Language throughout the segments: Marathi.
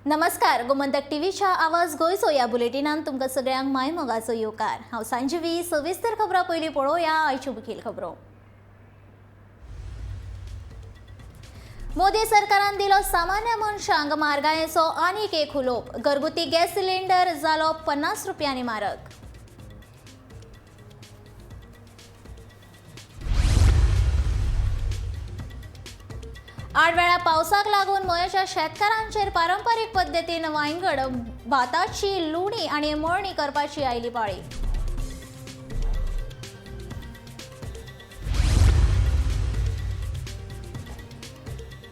नमस्कार, गोमंतक टीव्हीच्या आवाज गोयचो या बुलेटिनान तुमकां सगळ्यांक माय मोगाचो येवकार। हांव संजीवी। सविस्तर खबरां पयलीं पळोवया आयच्यो मुखेल खबरो। मोदी सरकारान दिलो सामान्य मनशांक म्हारगायेचो आनीक एक उलोप। घरगुती गॅस सिलिंडर जालो 50 रुपयांनी म्हारग। आडवेळा पावसाक लागून मयेच्या शेतकारांचेर पारंपारीक पद्दतीन वांयगड, भाताची लुणी आणि मळणी करपाची आयली पाळी।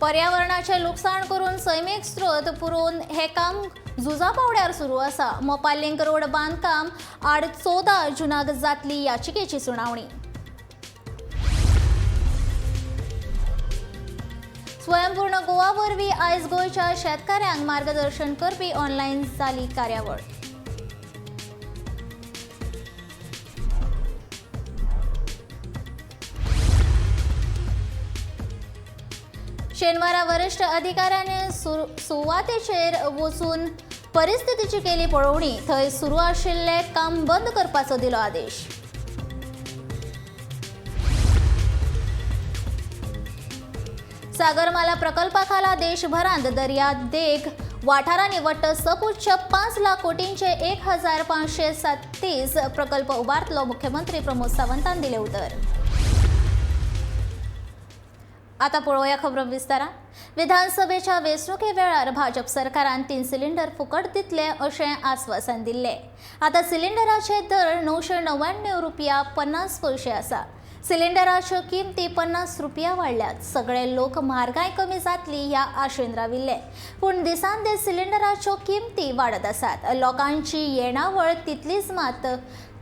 पर्यावरणाचे लुकसाण करून सैमीक स्त्रोत पुरोवन हे काम झुजा पावड्यार सुरू आसा। मोपा लिंक रोड बांदकाम आड 14 जुनाक जातली याचिकेची सुनावणी। स्वयंपूर्ण गोवा वरवीं आयज गोंयच्या शेतकाऱ्यांक मार्गदर्शन करपी ऑनलायन जाली कार्यावळ। शेनवारा वरिष्ठ अधिकाऱ्यांनी सुवातेचेर वचून परिस्थितीची केली पळोवणी। थंय सुरू आशिल्ले काम बंद करपाचो दिलो आदेश। सागरमाला प्रकल्पा खाला देशभरांत दर्या देग वाठारांनी वट्ट सपुच्च 5 लाख कोटींचे 1537 प्रकल्प उबारतलो। मुख्यमंत्री प्रमोद सावंतान दिले उतर। आता पळोवया खबरो विस्तारान। विधानसभेच्या वेंचणुके वेळार भाजप सरकारान 3 सिलिंडर फुकट दितले अशें आश्वासन दिल्ले। आता सिलिंडराचे दर 999 रुपया 50 पैसे आसा। सिलिंडराच्यो किमती 50 रुपया वाडल्यात। सगळे लोक म्हारगाय कमी जातली ह्या आशेन राविल्ले, पूण दिसान दीस सिलिंडराच्यो किमती वाडत आसात। लोकांची येणावळ तितलीच, मात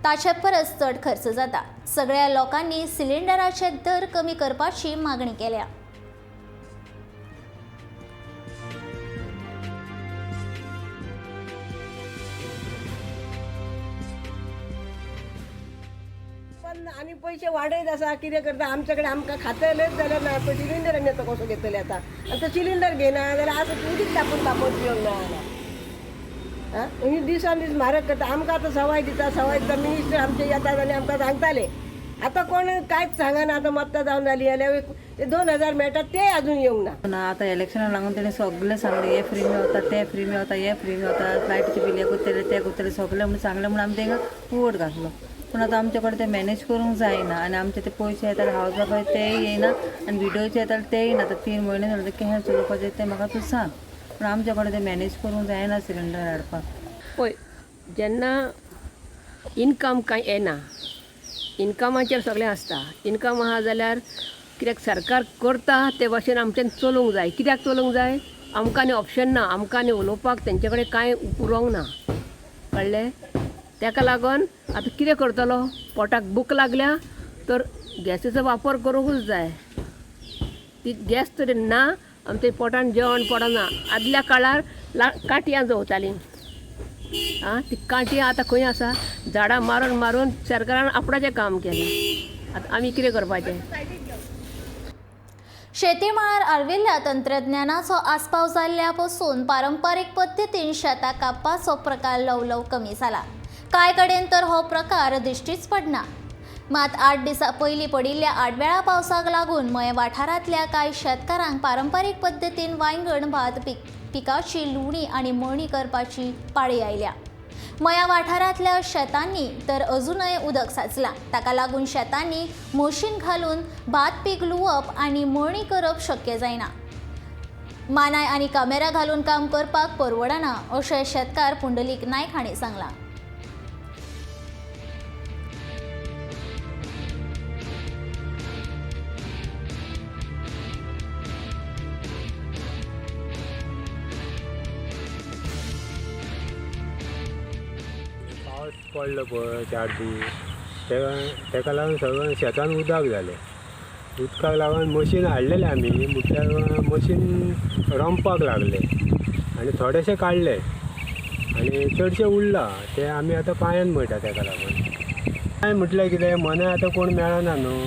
ताचे परस चड खर्च जाता। सगळ्या लोकांनी सिलिंडराचे दर कमी करपाची मागणी केल्या। आम्ही पैसे वाडयत आसा, कितें करता आमच्याकडे आमकां खातलेच जाल्यार ना। तो सिलिंडर आमी आतां कसो घेतले आता? आनी तो सिलिंडर घेना जाल्यार आतां उदीक तापोवन तापोवन पिवंक ना। ही दिसान दीस म्हारग करता। आमकां आतां सवाय दिता मिनिस्टर आमचे येतात आनी आमकां सांगताले। आता कोण कांयच सांगना। आता मतदान जावन जाली जाल्यार ते 2000 मेळटात ते अजून येवंक ना। आता इलेक्शनाक लागून तेणें सगळें सांगलें, हे फ्री मेळटा, ते फ्री मेळटा, हे फ्री मेळटा, लायटीचे बिल हे करतले ते करतले सगळें म्हणून सांगलें म्हणून आमी तांकां वोट घातलो। पूण आतां आमचे कडेन ते मॅनेज करूंक जायना आनी आमचे ते पयशे येतात हावजा पळय तेय येयना आनी विडोचे येतात तेय येयना। आतां 3 म्हयने जाले ते केन्ना चलोवपाचें तें म्हाका तूं सांग। पूण आमचे कडेन ते मॅनेज करूंक जायना सिलिंडर हाडपाक। पळय, जेन्ना इनकम कांय येना, इनकमाचेर सगळें आसता। इनकम आहा जाल्यार कित्याक सरकार करता ते भाशेन आमच्यान चलूंक जाय। कित्याक चलूंक जाय? आमकां आनी ऑप्शन ना, आमकां आनी उलोवपाक तेंचे कडेन कांय उरोंक ना, कळ्ळें? तेका लागून आतां कितें करतलो? पोटाक भूक लागल्या तर गॅसीचो वापर करूंकूच जाय। ती गॅस तरी ना आनी ते पोटान जेवण पडना। आदल्या काळार काटयां जवतालीं, ती काटयां आतां खंय आसा? झाडां मारून मारून सरकारान आपणाचें काम केलें। आतां आमी कितें करपाचें? शेतीमळार आर्विल्ल्या तंत्रज्ञानाचो आस्पाव जाल्ल्या पासून पारंपारीक पद्दतीन शेतां कापपाचो प्रकार ल्हव कमी जाला। कांय कडेन तर हो प्रकार दिश्टीच पडना। मात 8 दिसां पयलीं पडिल्ल्या आडवेळा पावसाक लागून मये वाठारांतल्या कांय शेतकारांक पारंपारीक पद्दतीन वांयगण, भात पिकाची लुणी आणि मळणी करपाची पाळी आयल्या। मया वाठारांतल्या शेतांनी तर अजूनय उदक साचलां। ताका लागून शेतांनी मशीन घालून भात पीक लुवप आणि मळणी करप शक्य जायना। मानाय आणि कॅमेरा घालून काम करपाक परवडना अशें शेतकार पुंडलीक नायक हांणी सांगलां। पावस पडलो पळय 4 दीस, तेका लागून सगळं शेतान उदक जालें। उदकाक लागून मशीन हाडलेलें आमी, म्हटल्यार मशीन रोंपपाक लागले आनी थोडेशे काडले आनी चडशे उरला ते आमी आतां पांयान मळटा। तेका लागून काय म्हटल्यार कितें, मनाय आतां कोण मेळना न्हू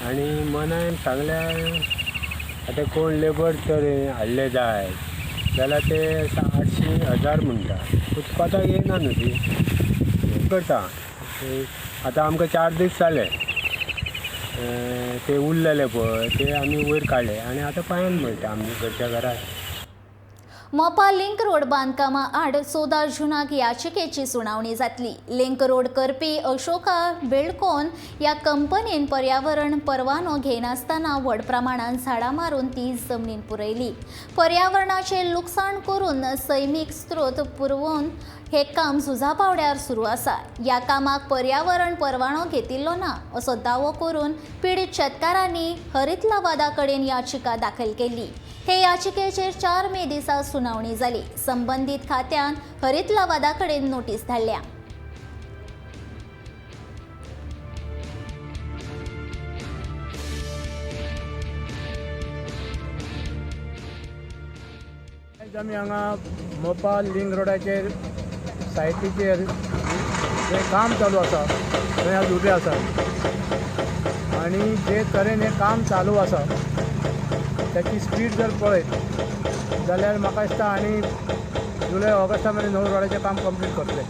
आनी मनान सांगल्यार आतां कोण लेबर तर हाडले जाय जाल्यार ते 800 1000 म्हणटा उत्पादक येना न्हू ती करता आतां आमकां 4 दीस जाले ते उरलेले पळय ते आमी वयर काडले आनी आतां पांयान मळटा आमी घरच्या घरात. मोपा लिंक रोड बांदकामा आड 14 जूनाक याचिकेची सुनावणी जातली. लिंक रोड करपी अशोका बिल्डकॉन ह्या कंपनीन पर्यावरण परवानो घेनासतना व्हड प्रमाणात झाडां मारून ती जमनीन पुरयली. पर्यावरणाचे लुकसाण करून सैमीक स्त्रोत पुरवून हे काम झुजापावड्यार सुरू आसा. ह्या कामाक पर्यावरण परवानो घेतिल्लो ना असो दावो करून पीडित शेतकारांनी हरीत लवादा कडेन याचिका दाखल केली. हे याचिकेचेर 4 मे दिसा सुनावणी जाली. संबंधीत खात्यान हरीत लवादा कडेन नोटीस धाडल्या. आयज आमी हांगा मोपा लिंक रोडाचेर सायटीचेर जे काम चालू आसा थंय आज उबे आसा आनी जे तरेन हें काम चालू आसा त्याची स्पीड जर पळयत जाल्यार म्हाका दिसता आनी जुलय ऑगस्टा मेरेन ह्या रोडाचें काम कंप्लीट करतले.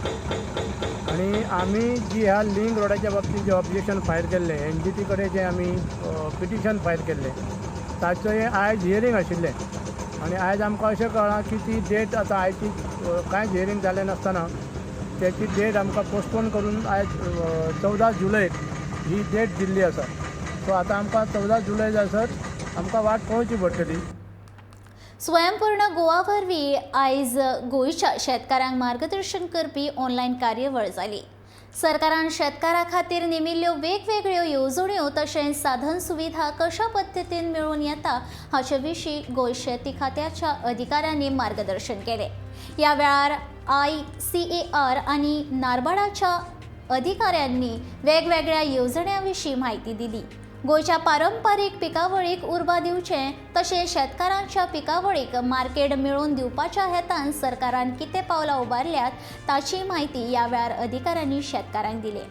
आनी आमी जी ह्या लिंक रोडाच्या बाबतींत जे ऑब्जेक्शन फायल केल्लें NGT कडेन जें आमी पिटिशन फायल केल्लें ताचें आयज हियरींग आशिल्लें आनी आयज आमकां अशें कळ्ळां की ती डेट आतां आयची कांयच हियरींग जालें नासतना त्याची डेट आमकां पोस्टपोन करून आयज 14 जुलयक ही डेट दिल्ली आसा. सो आतां आमकां 14 जुलय जासर आमकां वाट पळोवची पडटली. स्वयंपूर्ण गोवा वरवीं आयज गोंयच्या शेतकारांक मार्गदर्शन करपी ऑनलायन कार्यावळ जाली. सरकारान शेतकारां खातीर नेमिल्ल्यो वेगवेगळ्यो येवजण्यो तशेंच साधन सुविधा कशा पद्दतीन मेळून येता हाचे विशीं गोंय शेती खात्याच्या अधिकाऱ्यांनी मार्गदर्शन केलें. ह्या वेळार ICAR आनी नारबाडाच्या अधिकाऱ्यांनी वेगवेगळ्या येवजण्यां विशीं म्हायती दिली. गोंयच्या पारंपारीक पिकावळीक उर्बा दिवचें तशेंच शेतकारांच्या पिकावळीक मार्केट मेळोवन दिवपाच्या हेतान सरकारान कितें पावलां उबारल्यात ताची म्हायती ह्या वेळार अधिकाऱ्यांनी शेतकारांक दिली.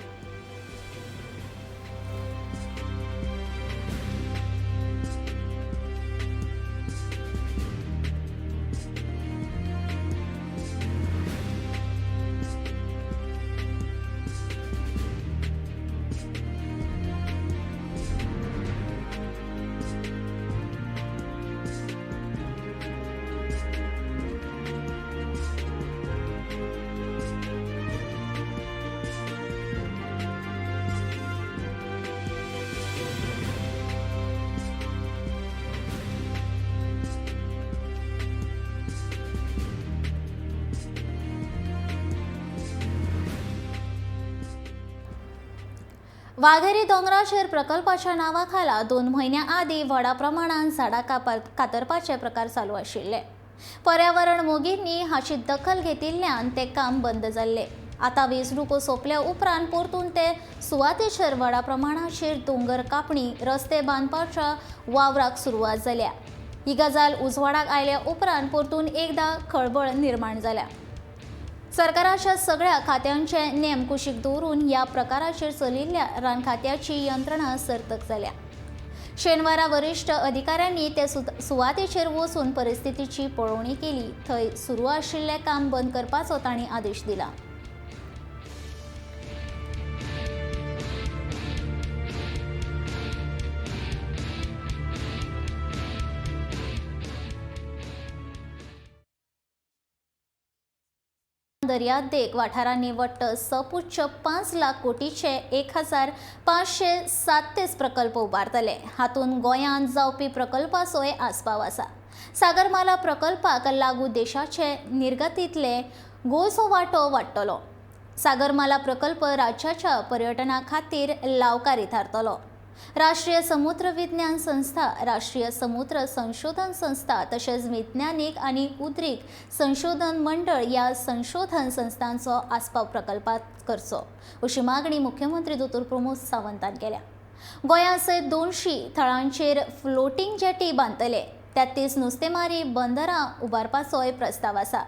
वाघेरी दोंगराचेर प्रकल्पाच्या नांवाखाला 2 म्हयन्यां आदीं व्हडा प्रमाणात झाडां कातरपाचे प्रकार चालू आशिल्ले. पर्यावरण मोगींनी हाची दखल घेतिल्ल्यान ते काम बंद जाल्ले. आतां वेंचणुको सोंपल्या उपरांत परतून ते सुवातेचेर व्हडा प्रमाणाचेर दोंगर कापणी रस्ते बांदपाच्या वावराक सुरवात जाल्या. ही गजाल उजवाडाक आयल्या उपरांत परतून एकदां खळबळ निर्माण जाल्या. सरकाराच्या सगळ्या खात्यांचे नेम कुशीक दवरून ह्या प्रकाराचेर चलिल्ल्या रान खात्याची यंत्रणा सर्तक जाल्या. शेनवारा वरिश्ठ अधिकाऱ्यांनी ते सुवातेचेर वचून परिस्थितीची पळोवणी केली. थंय सुरू आशिल्लें काम बंद करपाचो तांणी आदेश दिला. दर्यादेग वाठारांनी वट्ट सपुच्च 5 लाख कोटीचे 1537 प्रकल्प उबारतले. हातूंत गोंयांत जावपी प्रकल्पाचोय आस्पाव आसा. सागरमाला प्रकल्पाक लागू देशाचे निर्गतींतले गोंयचो वांटो वाडटलो. सागरमाला प्रकल्प राज्याच्या पर्यटना खातीर लावकारी थारतलो. राष्ट्रीय समुद्र विज्ञान संस्था, राष्ट्रीय समुद्र संशोधन संस्था तशेंच वैज्ञानीक आनी उद्रीक संशोधन मंडळ ह्या संशोधन संस्थांचो आस्पाव प्रकल्पात करचो अशी मागणी मुख्यमंत्री दोतोर प्रमोद सावंतान केल्या. गोंयांत सयत 200 थळांचेर फ्लोटींग जेटी बांदतले. 33 नुस्तेमारी बंदरां उबारपाचोय प्रस्ताव आसा.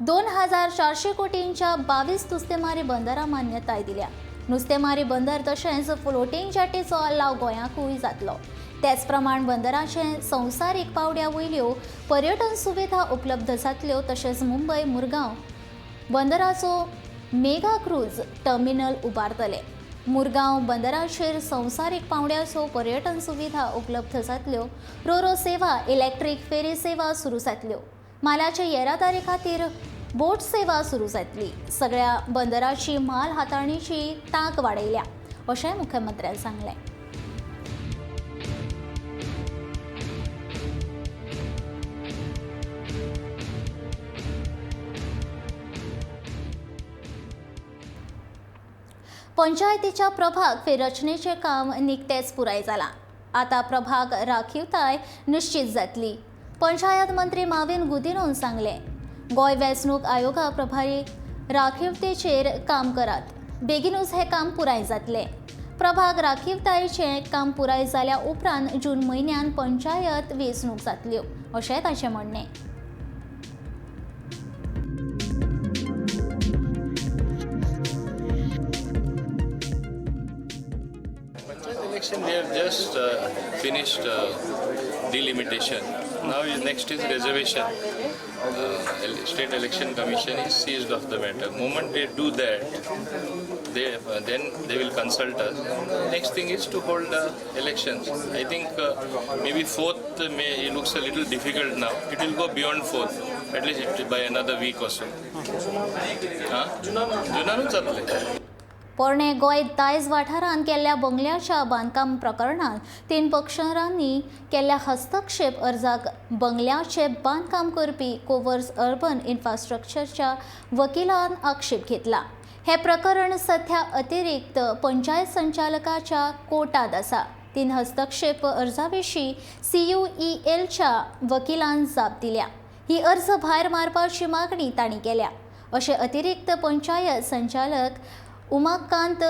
2400 कोटींच्या 22 नुस्तेमारी बंदरां मान्यताय दिल्या. नुस्तेमारी बंदर तशेंच फ्लोटींग जेटीचो लाव गोंयाकूय जातलो. त्याच प्रमाण बंदराचे संवसारीक पावड्या वयल्यो पर्यटन सुविधा उपलब्ध जातल्यो तशेंच मुंबय मुरगांव बंदराचो मेगा क्रूज टर्मिनल उबारतले. मुरगांव बंदराचेर संवसारीक पावंड्याचो पर्यटन सुविधा उपलब्ध जातल्यो. रोरो सेवा, इलेक्ट्रीक फेरी सेवा सुरू जातल्यो. मालाचे येरादारी खातीर बोट सेवा सुरू जातली. सगळ्या बंदराची माल हाताळणीची तांक वाडयल्या अशें मुख्यमंत्र्यान सांगलें. पंचायतीच्या प्रभाग फेररचनेचे काम निकतेच पुराय जाला. आता प्रभाग राखीवताय निश्चित जातली. पंचायत मंत्री माविन गुदिन्होन सांगले. गोंय वेंचणूक आयोगा प्रभारी राखीवतेचेर काम करात. बेगीनूच हे काम पुराय जातले. प्रभाग राखीवतायेचें काम पुराय जाल्या उपरांत जून म्हयन्यात पंचायत वेंचणूक जातल्यो अशें ताचें म्हणणें. Election, they have just finished delimitation. Now next is reservation. State Election Commission is seized of the matter. Moment they do that, then they will consult us. Next thing is to hold elections. I think maybe 4th May, it looks a little difficult now. It will go beyond 4th, at least by another week or so. जुनानूच जातले. पोरणे गोंय दायज वाठारांत केल्ल्या बंगल्याच्या बांदकाम प्रकरणात 3 पक्षकारांनी केल्ल्या हस्तक्षेप अर्जाक बंगल्याचे बांदकाम करपी कोवर्स अर्बन इन्फ्रास्ट्रक्चरच्या वकिलान आक्षेप घेतला. हे प्रकरण सध्या अतिरिक्त पंचायत संचालकाच्या कोर्टात आसा. 3 हस्तक्षेप अर्जाविशीं CUELच्या वकिलान जाप दिल्या. ही अर्ज भायर मारपाची मागणी तांणी केल्या अशें अतिरिक्त पंचायत संचालक उमाकांत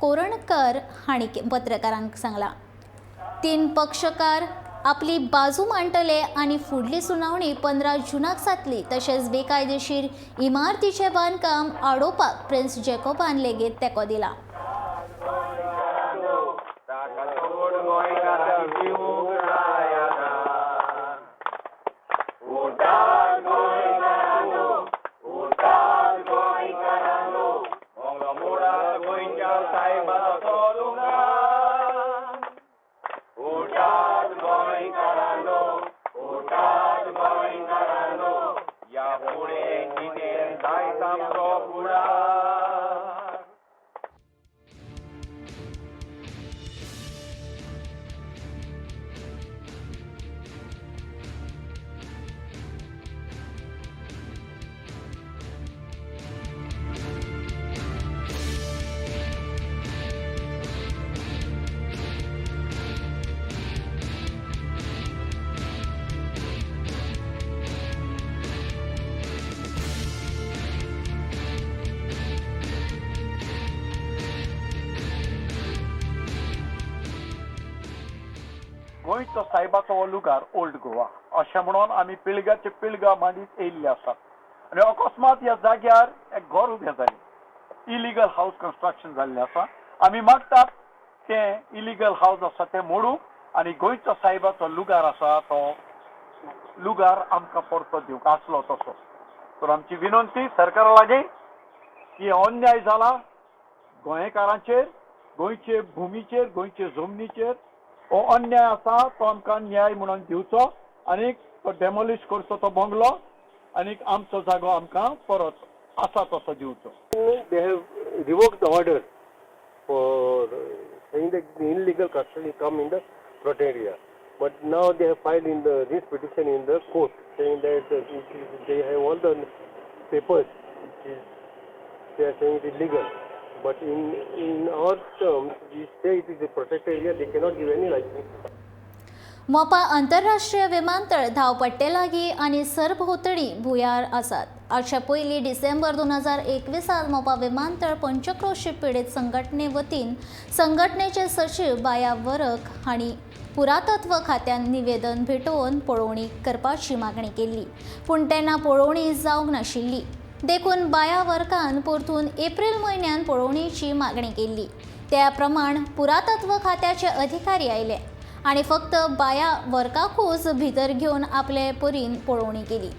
कोरणकर हांणी पत्रकारांक सांगला. 3 पक्षकार आपली बाजू मांडटले आनी फुडली सुनावणी 15 जूनाक जातली. तशेंच बेकायदेशीर इमारतीचें बांदकाम आडोवपाक प्रिन्स जॅकोबान लेगीत तेंको दिला. गोंयचो सायबाचो हो लुगार ओल्ड गोवा अशें म्हणून आमी पिळग्याचे पिळगा मांडीत येयल्ले आसात. आनी अकस्मात ह्या जाग्यार एक घर उबें जालें. इलिगल हाऊस कन्स्ट्रक्शन जाल्लें आसा. आमी मागतात तें इलिगल हाऊस आसा तें मोडूंक आनी गोंयचो सायबाचो लुगार आसा तो लुगार आमकां परतो दिवंक आसलो तसो. तर आमची विनंती सरकारा लागीं की अन्याय जाला गोंयकारांचेर, गोंयचे भुमीचेर, गोंयचे जमनीचेर हो अन्याय आसा तो आमकां न्याय म्हणून दिवचो आनी तो डेमोलिश करचो तो बंगलो आनी आमचो जागो आमकां परत आसा तसो दिवचो. They have revoked the order for saying that the illegal construction come in the plot area. But now they have filed in the this petition in the court saying that they have all the papers which is they are saying it is legal. But in our terms, we say it is a protected area. They cannot give any license. मोपा आंतरराष्ट्रीय विमानतळ धांवपट्टे लागीं आनी सरभोंवतणी भुंयार आसात. हाचे पयलीं डिसेंबर 2021 मोपा विमानतळ पंचक्रोशी पीडित संघटने वतीन संघटनेचे सचिव बाया वरक हांणी पुरातत्व खात्यान निवेदन भेटोवन पळोवणी करपाची मागणी केल्ली. पूण तेन्ना पळोवणी जावंक नाशिल्ली. देखून बाया वर्कान परतून एप्रील म्हयन्यात पळोवणीची मागणी केल्ली. त्या प्रमाण पुरातत्व खात्याचे अधिकारी आयले आणि फक्त बाया वर्काकूच भितर घेवन आपले परीन पळोवणी केली.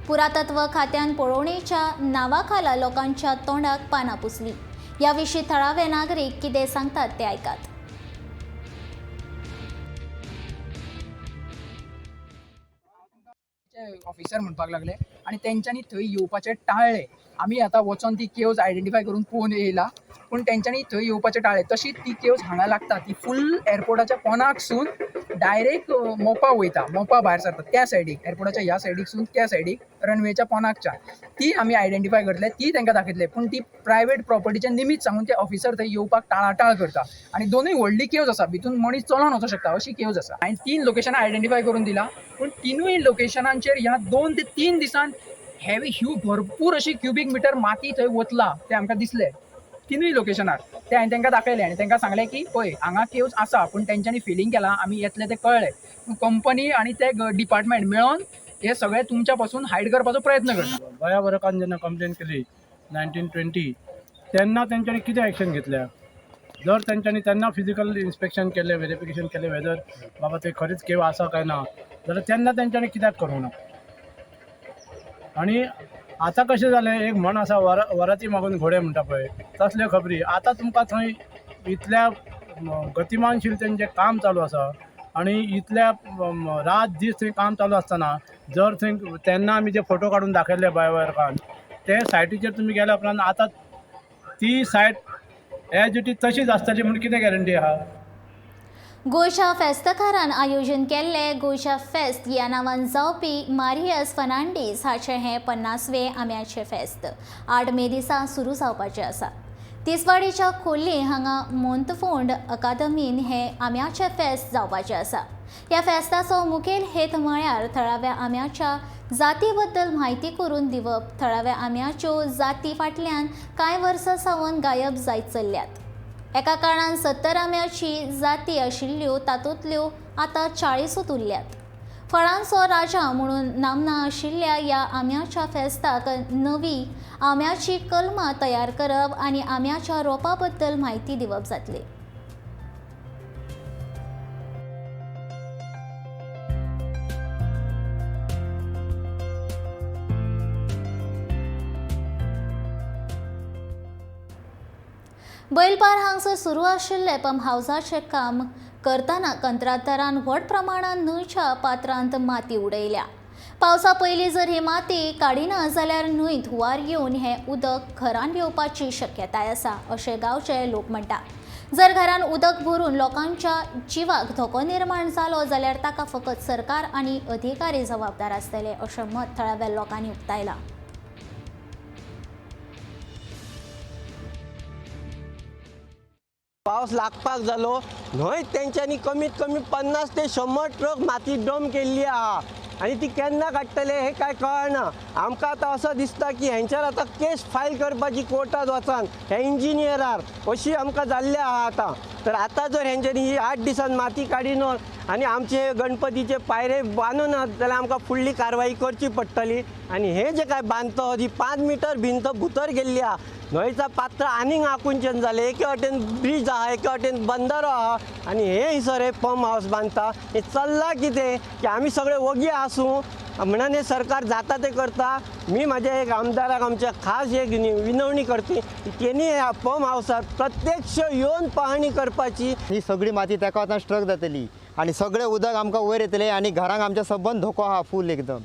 पुरातत्व खात्यान पळोवणेच्या नावाखाला लोकांच्या तोंडाक पानां पुसली. याविषयी थळावे नागरिक कितें सांगतात ते ऐकात. ऑफिसर म्हणपाक लागले आणि तेंच्यांनी थंय येवपाचें टाळ्ळें. आमी आतां वचोन ती केव्ज आयडेंटिफाय करून पळोवन येयला, पूण तेंच्यांनी थंय येवपाचें टाळ्ळें. तशीच ती केव्ज हांगा लागता, ती फुल एअरपोर्टाच्या पोंदाकसून डायरेक्ट मोपा वयता, मोपा भायर सरता त्या सायडीक, एअरपोर्टाच्या ह्या सायडीकसून त्या सायडीक रनवेच्या पोंदाकच्या. ती आमी आयडेंटिफाय करतले, ती तांकां दाखयतले, पूण ती प्रायवेट प्रॉपर्टीचें निमित सांगून ते ऑफिसर थंय येवपाक टाळाटाळ करता. आनी दोनूय व्हडली केव्ज आसा, भितून मनीस चलोन वचूं शकता अशी केव्ज आसा. हांवें 3 लोकेशनां आयडेंटिफाय करून दिला, पूण तिनूय लोकेशनांचेर ह्या 2 ते 3 दिसान भरपूर अशी क्युबिक मिटर माती थंय वतला ते आमकां दिसले. तिनूय लोकेशनार ते हांवें तांकां दाखयलें आनी तांकां सांगलें की पळय हांगा केव्ज आसा, पूण तेंच्यांनी फिलिंग केलां, आमी येतले ते कळ्ळें. कंपनी आनी ते डिपार्टमेंट मेळोन हे सगळें तुमच्या पासून हायड करपाचो प्रयत्न करता. गोंया वरकान जेन्ना कंप्लेन केली 1920 तेन्ना तेंच्यांनी कितें एक्शन घेतल्या? जर तेंच्यांनी तेन्ना फिजिकल इन्स्पेक्शन केलें, व्हेरिफिकेशन केलें वेदर बाबा ते खरेंच केव आसा काय ना, जाल्यार तेन्ना तेंच्यांनी कित्याक करूंक ना? आनी आतां कशें जालें, एक म्हण आसा वराती मागून घोडे म्हणटा पळय, तसल्यो खबरी. आतां तुमकां थंय इतल्या गतिमानशीलतेन जें काम चालू आसा आनी इतल्या रात दीस थंय काम चालू आसतना जर थंय तेन्ना आमी जे फोटो काडून दाखयल्ले बायवरकान ते सायटीचेर तुमी गेल्या उपरांत आतां ती सायट एज इट इज तशीच आसतली म्हूण कितें गॅरंटी आहा? गोंयच्या फेस्तकारान आयोजन केल्ले गोंयच्या फेस्त ह्या नांवान जावपी मारियस फर्नांडीस हाचें हें 50वें आंब्याचें फेस्त 8 मे दिसा सुरू जावपाचें आसा. तिसवाडीच्या खोर्ली हांगा मोंतफोंड अकादमीन हें आंब्याचें फेस्त जावपाचें आसा. ह्या फेस्ताचो मुखेल हेत म्हळ्यार थळाव्या आंब्याच्या जाती बद्दल म्हायती करून दिवप. थळाव्या आंब्याच्यो जाती फाटल्यान कांय वर्सां सावन गायब जायत चल्ल्यात. एका काळान 70 आंब्याची जाती आशिल्ल्यो, तातूंतल्यो आतां 40 उरल्यात. फळांचो राजा म्हणून नामना आशिल्ल्या ह्या आंब्याच्या फेस्ताक नवी आंब्याची कलमां तयार करप आनी आंब्याच्या रोपा बद्दल म्हायती दिवप जातली. बैलपार हांगसर सुरू आशिल्ले पंप हावसाचें काम करतना कंत्राटदारान व्हड प्रमाणात न्हंयच्या पात्रांत माती उडयल्या. पावसा पयलीं जर ही माती काडिना जाल्यार न्हंयत हुंवार येवन हें उदक घरांत येवपाची शक्यताय आसा अशें गांवचे लोक म्हणटा. जर घरांत उदक भरून लोकांच्या जिवाक धोको निर्माण जालो जाल्यार ताका फकत सरकार आनी अधिकारी जबाबदार आसतले अशें मत थळाव्या लोकांनी उक्तायलां. पावस लागपाक जालो न्हंय तेंच्यांनी कमीत कमी 50 ते 100 ट्रक माती डंप केल्ली आहा आनी ती केन्ना काडटले हे काय कळना. आमकां आतां असो दिसता की हेंच्यार आतां केस फायल करपाची कोर्टात वचून हे इंजिनियरार अशी आमकां जाल्ली आहा आतां. तर आतां जर हेंच्यांनी ही 8 दिसान माती काडिनो आनी आमचे गणपतीचे पायरे बांदूनात जाल्यार आमकां फुडली कारवाई करची पडटली. आनी हे जे काय बांदता जी 5 मीटर भिंत भितर गेल्ली आहा, न्हंयचा पात्र आनीक आकुंचन जालें. एके वटेन ब्रीज आहा, एके वटेन बंदरो आहा आनी हे हिसर हे पंप हावस बांदता. हे चल्लां कितें की आमी सगळे वगी आसूं म्हणून हे सरकार जाता ते करता. मी माझ्या एक आमदाराक आमच्या खास एक विनवणी करते की त्यांनी ह्या पंप हावसार प्रत्यक्ष येवन पाहणी करपाची. ही सगळी माती तेका वतान स्ट्रक जातली आनी सगळें उदक आमकां वयर येतलें आनी घरांक आमच्या सबंद धोको आहा फूल एकदम.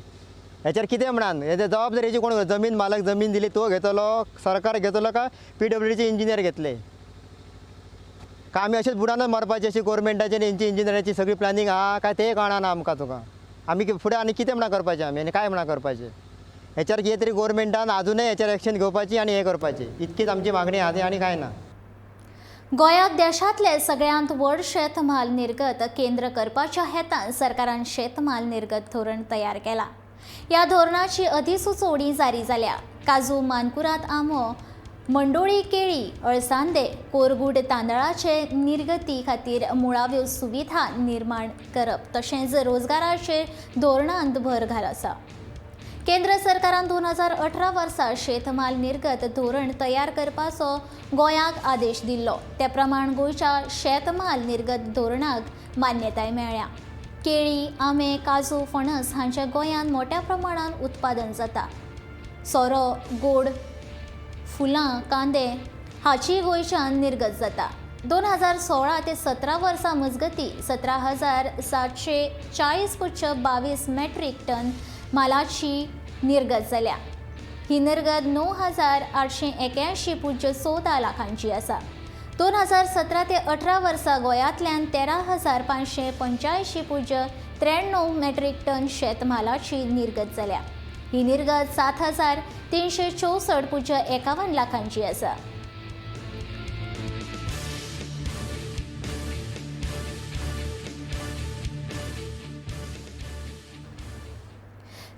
हेचेर कितें म्हणान हेजे जबाबदारी कोण? जमीन मालक जमीन दिली तो घेतलो, सरकार घेतलो काय PWDचे इंजिनियर घेतले का? आमी अशेंच बुडानच मरपाची अशी गोवोरमेंटाची आनी हेंची इंजिनियराची सगळी प्लॅनिंग आहा काय ते कळना आमकां. तुका आमी फुडें आनी कितें म्हणा करपाचें आमी आनी काय म्हणा करपाचें? हेचेर कितें तरी गोवोरमेंटान आजुनूय हेचेर एक्शन घेवपाची आनी हें करपाचें, इतकीच आमची मागणी आहा आनी काय ना. गोंयांत देशांतले सगळ्यांत व्हड शेतमाल निर्गत केंद्र करपाच्या हेतान सरकारान शेतमाल निर्गत धोरण तयार केलां. ह्या धोरणाची अधिसुचोवणी जारी जाल्या. काजू, मानकुराद आंबो, मंडोळी केळी, अळसांदे, कोरगूड तांदळाचे निर्गती खातीर मुळाव्यो सुविधा निर्माण करप तशेंच रोजगाराचेर धोरणांत भर घाल आसा. केंद्र सरकारान 2018 वर्सा शेतमाल निर्गत धोरण तयार करपाचो गोंयाक आदेश दिल्लो. ते प्रमाण गोंयच्या शेतमाल निर्गत धोरणाक मान्यताय मेळ्ळ्या. केळी, आंबे, काजू, फणस हांचे गोंयांत मोठ्या प्रमाणात उत्पादन जाता. सोरो, गोड फुलां, कांदे हाची गोंयच्यान निर्गत जाता. 2016 ते 17 वर्सां मजगती 17,740.22 मेट्रीक टन मालाची निर्गत जाल्या. ही निर्गत 9,881.14 लाखांची आसा. 2017 ते 18 वर्सा गोंयांतल्यान 13,585.93 मेट्रीक टन शेतमालाची निर्गत जाल्या. ही निर्गत 7,364.51 लाखांची आसा.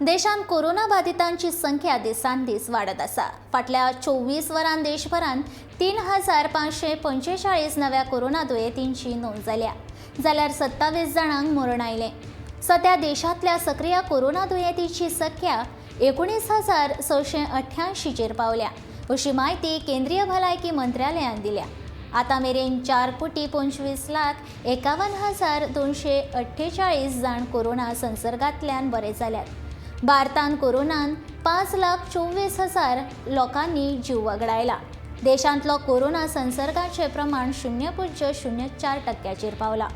देशांत कोरोना बाधितांची संख्या दिसान दीस वाडत आसा. फाटल्या 24 वरांत देशभरांत 3,545 नव्या कोरोना दुयेंतींची नोंद जाल्या, जाल्यार 27 जाणांक मरण आयलें. सध्या देशांतल्या सक्रिय कोरोना दुयेंतींची संख्या 19,688चेर पावल्या, अशी माहिती केंद्रीय भलायकी मंत्रालयान दिल्या. आतां मेरेन 4,25,51,248 जाण कोरोना संसर्गांतल्यान बरे जाल्यात. भारतांत कोरोनान 5,24,000 लोकांनी जीव वगडायला. देशांतलो कोरोना संसर्गाचें प्रमाण 0.04% पावला.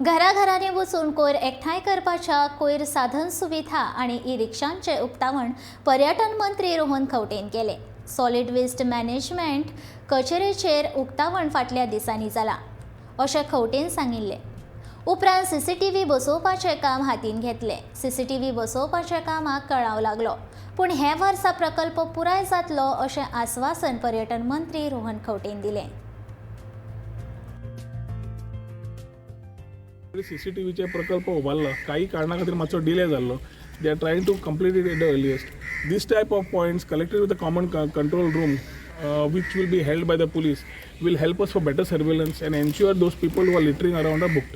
घराघरांनी वचून कोयर एकठांय करपाच्या कोयर साधन सुविधा आनी ई रिक्षांचे उक्तावण पर्यटन मंत्री रोहन खंवटेन केले. सॉलिड वेस्ट मॅनेजमेंट कचेरेचेर उक्तावण फाटल्या दिसांनी जाला, अशें खंवटेन सांगिल्लें. उपरांत CCTV बसोवपाचें काम हातीन घेतलें. CCTV बसोवपाच्या कामाक कळाव लागलो, पूण हे वर्सा प्रकल्प पुराय जातलो अशें आस्वासन पर्यटन मंत्री रोहन खंवटेन दिलें. CCTVचे प्रकल्प उबारला, काही कारणा खातीर मातसो डिले जाल्लो. They are trying to complete it at the earliest. This type of points collected with the common control room which will be held by the police will help us for better surveillance and ensure those people who are littering around are booked.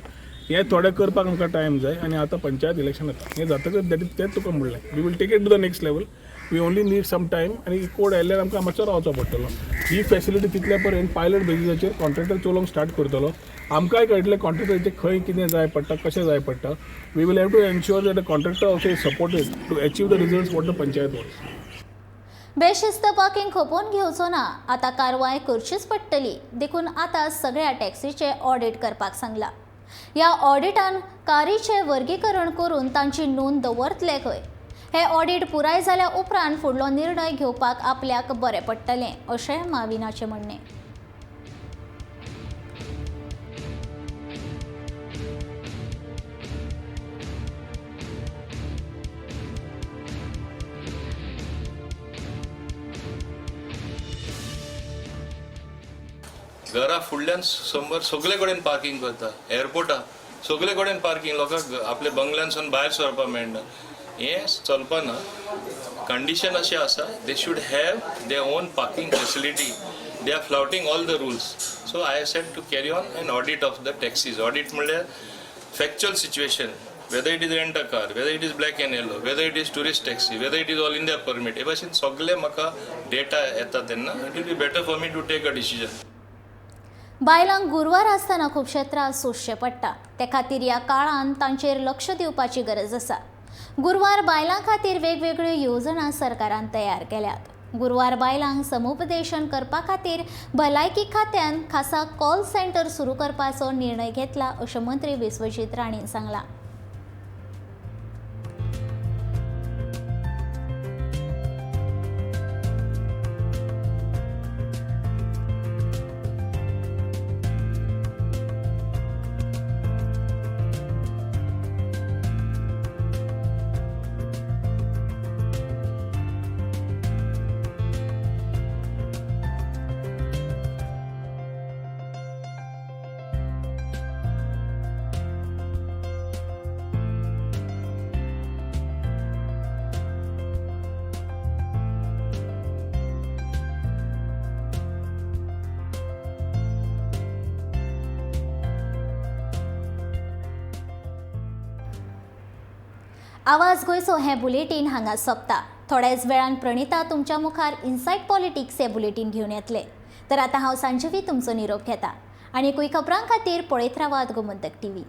हे थोडे करपाक आमकां टायम जाय आनी आतां पंचायत इलेक्शन येता. हें जातकच तेंच तुका म्हणलें we will take it to the next level. We only need some time आनी कोड आयल्यार आमकां मातसो रावचो पडटलो. ही फेसिलिटी तितल्या पर्यंत पायलट बेजिसाचेर कॉन्ट्रॅक्टर चलोवंक स्टार्ट करतलो. आमकांय कळटलें कॉन्ट्रॅक्टराचें खंय कितें जाय पडटा, कशें जाय पडटा. We will have to ensure that the contractor also is supported to achieve the results what the panchayat wants. बेशिस्त पार्किंग खपोवन घेवचो ना, आतां कारवाय करचीच पडटली. देखून आतां सगळ्या टॅक्सीचे ऑडिट करपाक सांगला. ह्या ऑडिटान कारीचें वर्गीकरण करून तांची नोंद दवरतले खंय. हे ऑडिट पुराय जाल्या उपरांत फुडलो निर्णय घेवपाक आपल्याक बरें पडटलें, अशें माविनाचें म्हणणें. घरा फुडल्यान समोर सगळे कडेन पार्किंग करता. एअरपोर्टा सगळे कडेन पार्किंग, लोकांक आपल्या बंगल्यांसून भायर सरपाक मेळना. हें चलपाना. कंडिशन अशें आसा, they should have their own parking facility. They are flouting all the rules. So I said to carry on an audit of the taxis. Audit म्हणल्यार factual situation, whether it is rent a car, whether it is black and yellow, whether it is tourist taxi, whether it is all India permit. हे भाशेन सगळे म्हाका डेटा येता तेन्ना it will be better for me to take a decision. बायलांक गुरवार आसतना खुबशे त्रास सोंसचे पडटा. ते खातीर ह्या काळांत तांचेर लक्ष दिवपाची गरज आसा. गुरवार बायलां खातीर वेगवेगळ्यो येवजणा सरकारान तयार केल्यात. गुरवार बायलांक समुपदेशन करपा खातीर भलायकी खात्यान खासा कॉल सेंटर सुरू करपाचो निर्णय घेतला, अशें मंत्री विश्वजीत राणेन सांगलां. आवाज गोयचो हें बुलेटीन हांगा सोंपता. थोड्याच वेळान प्रणिता तुमच्या मुखार इनसायट पॉलिटिक्स हें बुलेटीन घेवन येतले. तर आतां हांव संजीवी तुमचो निरोप घेता आनी एकूय खबरां खातीर पळयत रावात गोमंतक TV.